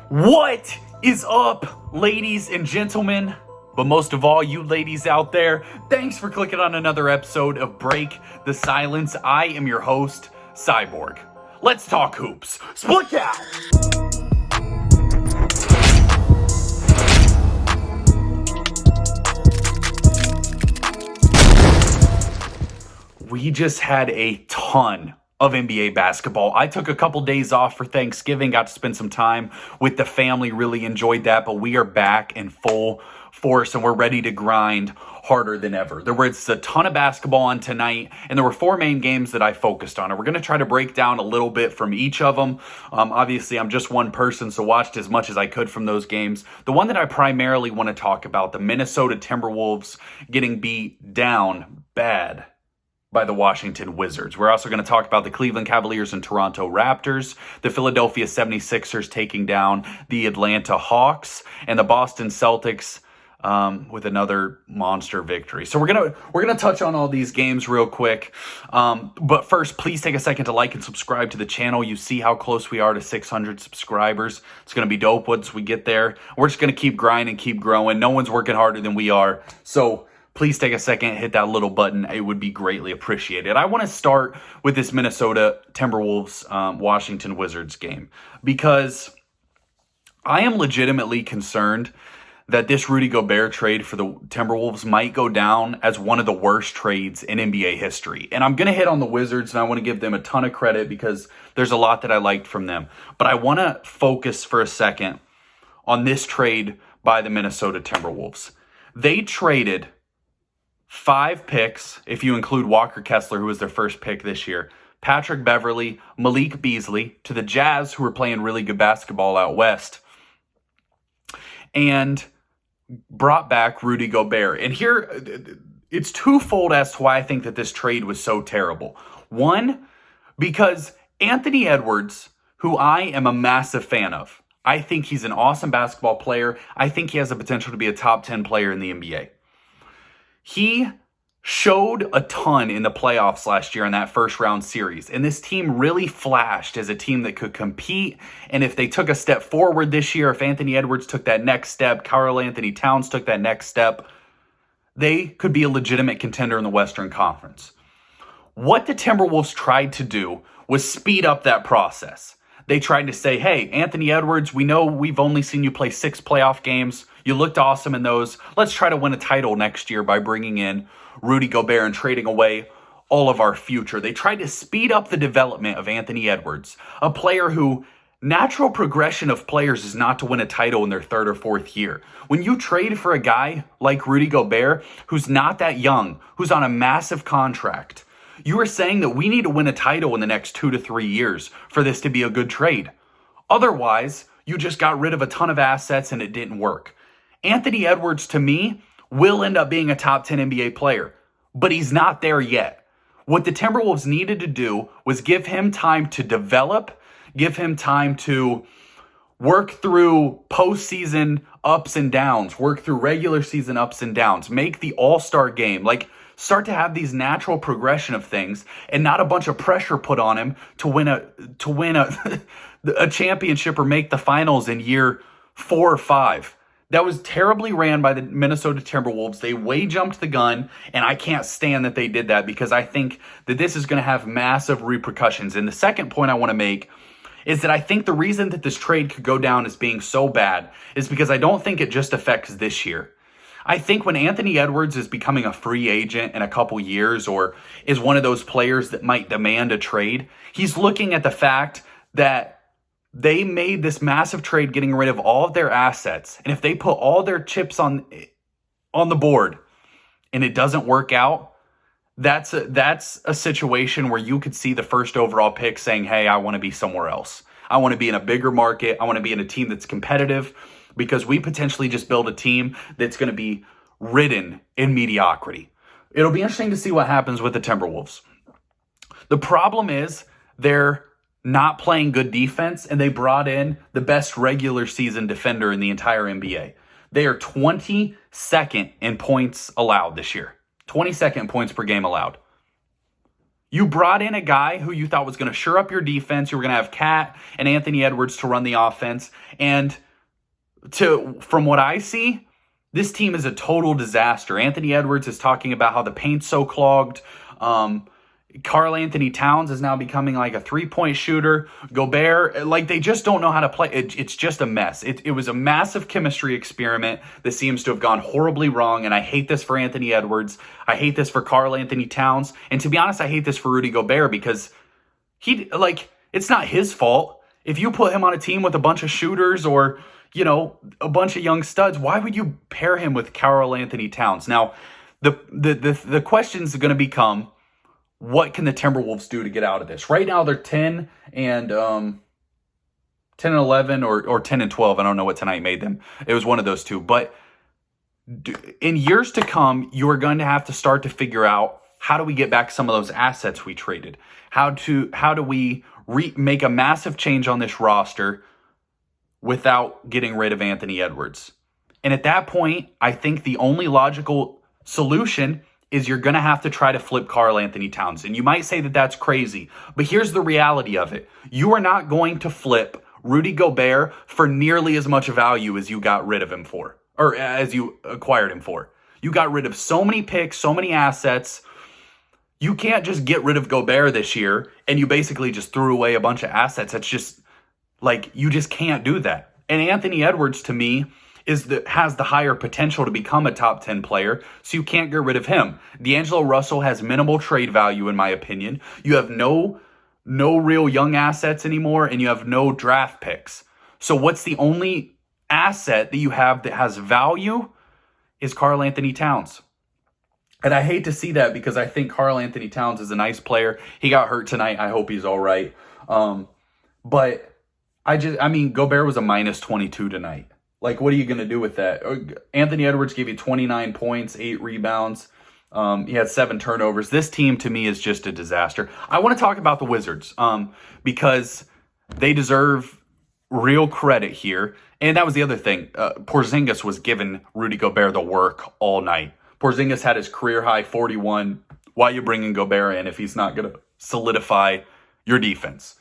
What is up, ladies and gentlemen? But most of all, you ladies out there, thanks for clicking on another episode of Break the Silence. I am your host, Cyborg. Let's talk hoops. Split out! We just had a ton of NBA basketball. I took a couple days off for Thanksgiving, got to spend some time with the family, really enjoyed that, but we are back in full force and we're ready to grind harder than ever. There was a ton of basketball on tonight, and there were four main games that I focused on, and we're going to try to break down a little bit from each of them. Obviously, I'm just one person, so watched as much as I could from those games. The one that I primarily want to talk about, the Minnesota Timberwolves getting beat down bad by the Washington Wizards. We're also going to talk about the Cleveland Cavaliers and Toronto Raptors, the Philadelphia 76ers taking down the Atlanta Hawks, and the Boston Celtics with another monster victory. So we're gonna touch on all these games real quick. But first, please take a second to like and subscribe to the channel. You see how close we are to 600 subscribers. It's gonna be dope once we get there. We're just gonna keep grinding, keep growing. No one's working harder than we are. So please take a second, hit that little button. It would be greatly appreciated. I want to start with this Minnesota Timberwolves Washington Wizards game because I am legitimately concerned that this Rudy Gobert trade for the Timberwolves might go down as one of the worst trades in NBA history. And I'm going to hit on the Wizards, and I want to give them a ton of credit because there's a lot that I liked from them. But I want to focus for a second on this trade by the Minnesota Timberwolves. They traded 5 picks, if you include Walker Kessler, who was their first pick this year, Patrick Beverley, Malik Beasley, to the Jazz, who were playing really good basketball out west, and brought back Rudy Gobert. And here, it's twofold as to why I think that this trade was so terrible. One, because Anthony Edwards, who I am a massive fan of, I think he's an awesome basketball player. I think he has the potential to be a top 10 player in the NBA. He showed a ton in the playoffs last year in that first round series. And this team really flashed as a team that could compete. And if they took a step forward this year, if Anthony Edwards took that next step, Karl Anthony Towns took that next step, they could be a legitimate contender in the Western Conference. What the Timberwolves tried to do was speed up that process. They tried to say, hey, Anthony Edwards, we know we've only seen you play 6 playoff games. You looked awesome in those. Let's try to win a title next year by bringing in Rudy Gobert and trading away all of our future. They tried to speed up the development of Anthony Edwards, a player who natural progression of players is not to win a title in their 3rd or 4th year. When you trade for a guy like Rudy Gobert, who's not that young, who's on a massive contract, you are saying that we need to win a title in the next 2 to 3 years for this to be a good trade. Otherwise, you just got rid of a ton of assets and it didn't work. Anthony Edwards, to me, will end up being a top 10 NBA player, but he's not there yet. What the Timberwolves needed to do was give him time to develop, give him time to work through postseason ups and downs, work through regular season ups and downs, make the all-star game, start to have these natural progression of things and not a bunch of pressure put on him to win a a championship or make the finals in year 4 or 5. That was terribly ran by the Minnesota Timberwolves. They way jumped the gun, and I can't stand that they did that because I think that this is going to have massive repercussions. And the second point I want to make is that I think the reason that this trade could go down as being so bad is because I don't think it just affects this year. I think when Anthony Edwards is becoming a free agent in a couple years or is one of those players that might demand a trade, he's looking at the fact that they made this massive trade getting rid of all of their assets. And if they put all their chips on the board and it doesn't work out, that's a situation where you could see the first overall pick saying, hey, I want to be somewhere else. I want to be in a bigger market. I want to be in a team that's competitive because we potentially just build a team that's going to be ridden in mediocrity. It'll be interesting to see what happens with the Timberwolves. The problem is they're not playing good defense, and they brought in the best regular season defender in the entire NBA. They are 22nd in points allowed this year. 22nd in points per game allowed. You brought in a guy who you thought was going to shore up your defense. You were going to have Cat and Anthony Edwards to run the offense. And from what I see, this team is a total disaster. Anthony Edwards is talking about how the paint's so clogged. Karl Anthony Towns is now becoming like a three-point shooter. Gobert, like they just don't know how to play. It's just a mess. It was a massive chemistry experiment that seems to have gone horribly wrong, and I hate this for Anthony Edwards. I hate this for Karl Anthony Towns. And to be honest, I hate this for Rudy Gobert because it's not his fault. If you put him on a team with a bunch of shooters or, a bunch of young studs, why would you pair him with Karl Anthony Towns? Now, the questions are going to become, what can the Timberwolves do to get out of this? Right now, they're 10 and 11 or 10 and 12. I don't know what tonight made them. It was one of those two. But in years to come, you are going to have to start to figure out, how do we get back some of those assets we traded? How do we make a massive change on this roster without getting rid of Anthony Edwards? And at that point, I think the only logical solution is you're going to have to try to flip Karl Anthony Towns. And you might say that that's crazy, but here's the reality of it. You are not going to flip Rudy Gobert for nearly as much value as you got rid of him for, or as you acquired him for. You got rid of so many picks, so many assets. You can't just get rid of Gobert this year and you basically just threw away a bunch of assets. That's just you just can't do that. And Anthony Edwards, to me, has the higher potential to become a top 10 player, so you can't get rid of him. D'Angelo Russell has minimal trade value, in my opinion. You have no real young assets anymore, and you have no draft picks. So what's the only asset that you have that has value is Karl Anthony Towns. And I hate to see that because I think Karl Anthony Towns is a nice player. He got hurt tonight. I hope he's all right. But Gobert was a minus 22 tonight. What are you going to do with that? Anthony Edwards gave you 29 points, 8 rebounds. He had 7 turnovers. This team, to me, is just a disaster. I want to talk about the Wizards because they deserve real credit here. And that was the other thing. Porzingis was giving Rudy Gobert the work all night. Porzingis had his career-high 41. Why are you bringing Gobert in if he's not going to solidify your defense?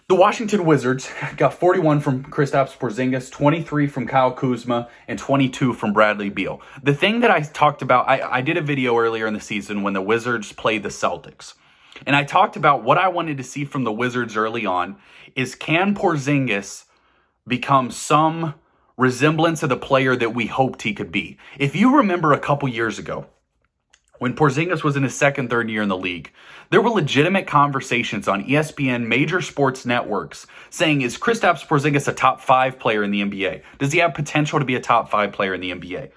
The Washington Wizards got 41 from Kristaps Porzingis, 23 from Kyle Kuzma, and 22 from Bradley Beal. The thing that I talked about, I did a video earlier in the season when the Wizards played the Celtics. And I talked about what I wanted to see from the Wizards early on is, can Porzingis become some resemblance of the player that we hoped he could be? If you remember a couple years ago, when Porzingis was in his second, third year in the league, there were legitimate conversations on ESPN, major sports networks, saying, is Kristaps Porzingis a top 5 player in the NBA? Does he have potential to be a top 5 player in the NBA?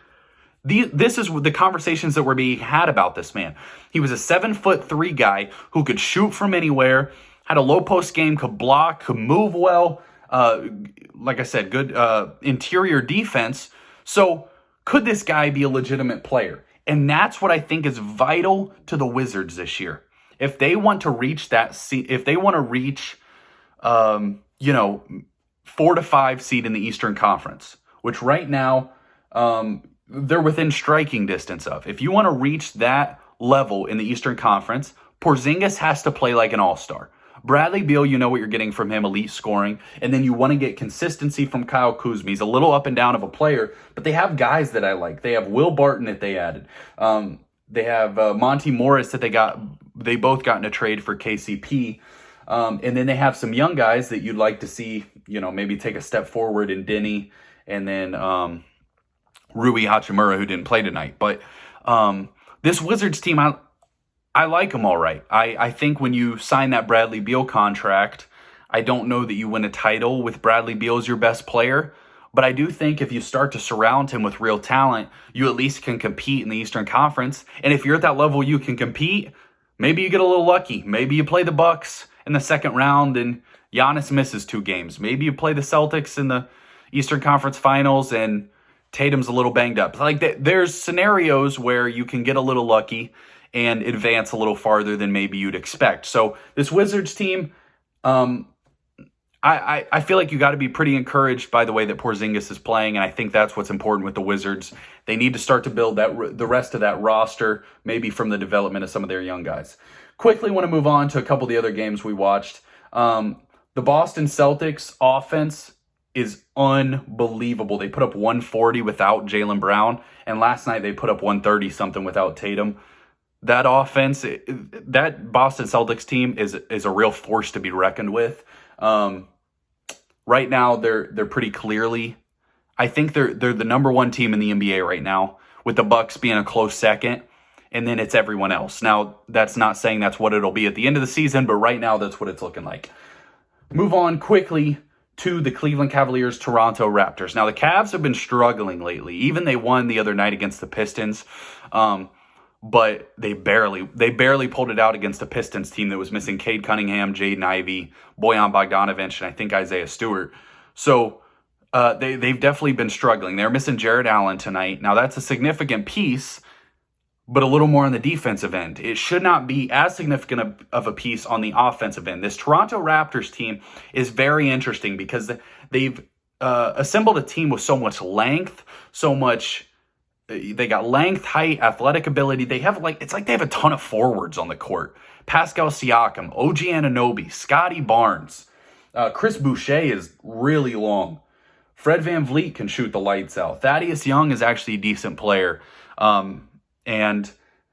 This is the conversations that were being had about this man. He was a 7'3" guy who could shoot from anywhere, had a low post game, could block, could move well. Like I said, good interior defense. So could this guy be a legitimate player? And that's what I think is vital to the Wizards this year. If they want to reach if they want to reach, 4 to 5 seed in the Eastern Conference, which right now they're within striking distance of. If you want to reach that level in the Eastern Conference, Porzingis has to play like an all-star. Bradley Beal, you know what you're getting from him, elite scoring. And then you want to get consistency from Kyle Kuzma. He's a little up and down of a player, but they have guys that I like. They have Will Barton that they added. They have Monty Morris that they both got in a trade for KCP. And then they have some young guys that you'd like to see, maybe take a step forward in Denny and then Rui Hachimura, who didn't play tonight. But this Wizards team, I like them all right. I think when you sign that Bradley Beal contract, I don't know that you win a title with Bradley Beal as your best player. But I do think if you start to surround him with real talent, you at least can compete in the Eastern Conference. And if you're at that level you can compete, maybe you get a little lucky. Maybe you play the Bucks in the second round and Giannis misses 2 games. Maybe you play the Celtics in the Eastern Conference Finals and Tatum's a little banged up. There's scenarios where you can get a little lucky and advance a little farther than maybe you'd expect. So this Wizards team, I feel like you got to be pretty encouraged by the way that Porzingis is playing, and I think that's what's important with the Wizards. They need to start to build the rest of that roster, maybe from the development of some of their young guys. Quickly want to move on to a couple of the other games we watched. The Boston Celtics offense is unbelievable. They put up 140 without Jaylen Brown, and last night they put up 130-something without Tatum. That offense, that Boston Celtics team is a real force to be reckoned with. Right now, they're pretty clearly, I think they're the number one team in the NBA right now, with the Bucks being a close second, and then it's everyone else. Now, that's not saying that's what it'll be at the end of the season, but right now that's what it's looking like. Move on quickly to the Cleveland Cavaliers, Toronto Raptors. Now, the Cavs have been struggling lately. Even they won the other night against the Pistons, but they barely pulled it out against a Pistons team that was missing Cade Cunningham, Jaden Ivey, Bojan Bogdanovic, and I think Isaiah Stewart. So they've definitely been struggling. They're missing Jarrett Allen tonight. Now, that's a significant piece, but a little more on the defensive end. It should not be as significant of a piece on the offensive end. This Toronto Raptors team is very interesting because they've assembled a team with so much length, so much. They got length, height, athletic ability. They have it's like they have a ton of forwards on the court. Pascal Siakam, OG Anunoby, Scotty Barnes. Chris Boucher is really long. Fred VanVleet can shoot the lights out. Thaddeus Young is actually a decent player. And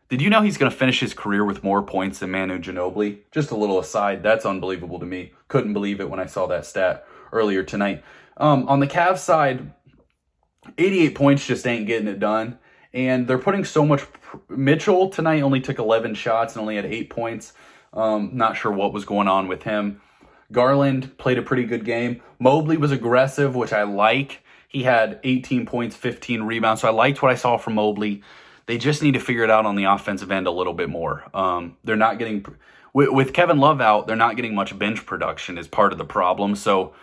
did you know he's going to finish his career with more points than Manu Ginobili? Just a little aside. That's unbelievable to me. Couldn't believe it when I saw that stat earlier tonight. On the Cavs side, 88 points just ain't getting it done. And they're putting so much. Mitchell tonight only took 11 shots and only had 8 points. Not sure what was going on with him. Garland played a pretty good game. Mobley was aggressive, which I like. He had 18 points, 15 rebounds. So I liked what I saw from Mobley. They just need to figure it out on the offensive end a little bit more. They're not getting, with Kevin Love out, they're not getting much bench production is part of the problem. So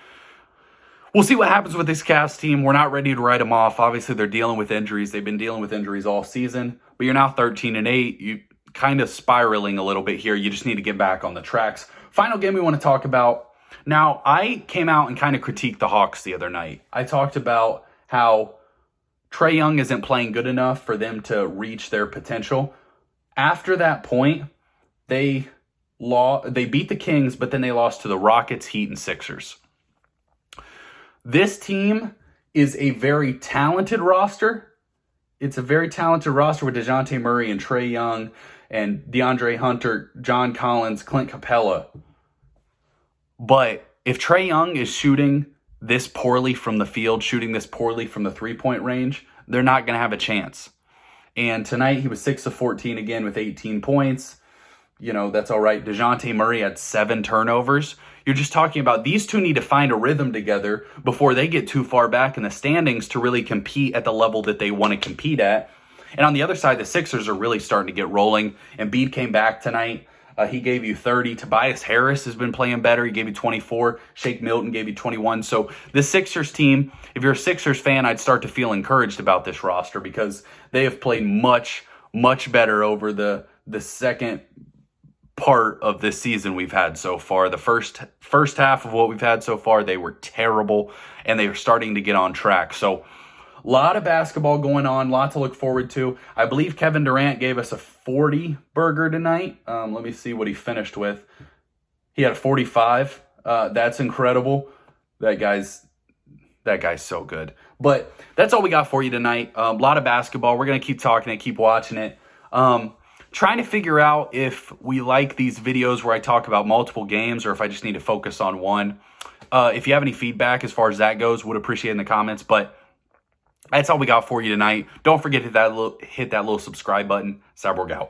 we'll see what happens with this Cavs team. We're not ready to write them off. Obviously, they're dealing with injuries. They've been dealing with injuries all season. But you're now 13-8. You kind of spiraling a little bit here. You just need to get back on the tracks. Final game we want to talk about. Now, I came out and kind of critiqued the Hawks the other night. I talked about how Trae Young isn't playing good enough for them to reach their potential. After that point, they beat the Kings, but then they lost to the Rockets, Heat, and Sixers. This team is a very talented roster. It's a very talented roster with DeJounte Murray and Trae Young and DeAndre Hunter, John Collins, Clint Capella. But if Trae Young is shooting this poorly from the field, shooting this poorly from the three-point range, they're not going to have a chance. And tonight he was 6 of 14 again with 18 points. You know, that's all right. DeJounte Murray had 7 turnovers. You're just talking about these two need to find a rhythm together before they get too far back in the standings to really compete at the level that they want to compete at. And on the other side, the Sixers are really starting to get rolling. Embiid came back tonight. He gave you 30. Tobias Harris has been playing better. He gave you 24. Shake Milton gave you 21. So the Sixers team, if you're a Sixers fan, I'd start to feel encouraged about this roster because they have played much, much better over the second part of this season we've had so far. The first half of what we've had so far, they were terrible, and they are starting to get on track. So a lot of basketball going on, a lot to look forward to. I believe Kevin Durant gave us a 40 burger tonight. Let me see what he finished with. He had a 45. That's incredible. That guy's so good. But that's all we got for you tonight. A lot of basketball. We're going to keep talking it, keep watching it. Trying to figure out if we like these videos where I talk about multiple games or if I just need to focus on one. If you have any feedback as far as that goes, would appreciate it in the comments. But that's all we got for you tonight. Don't forget to hit that little subscribe button. Cyborg out.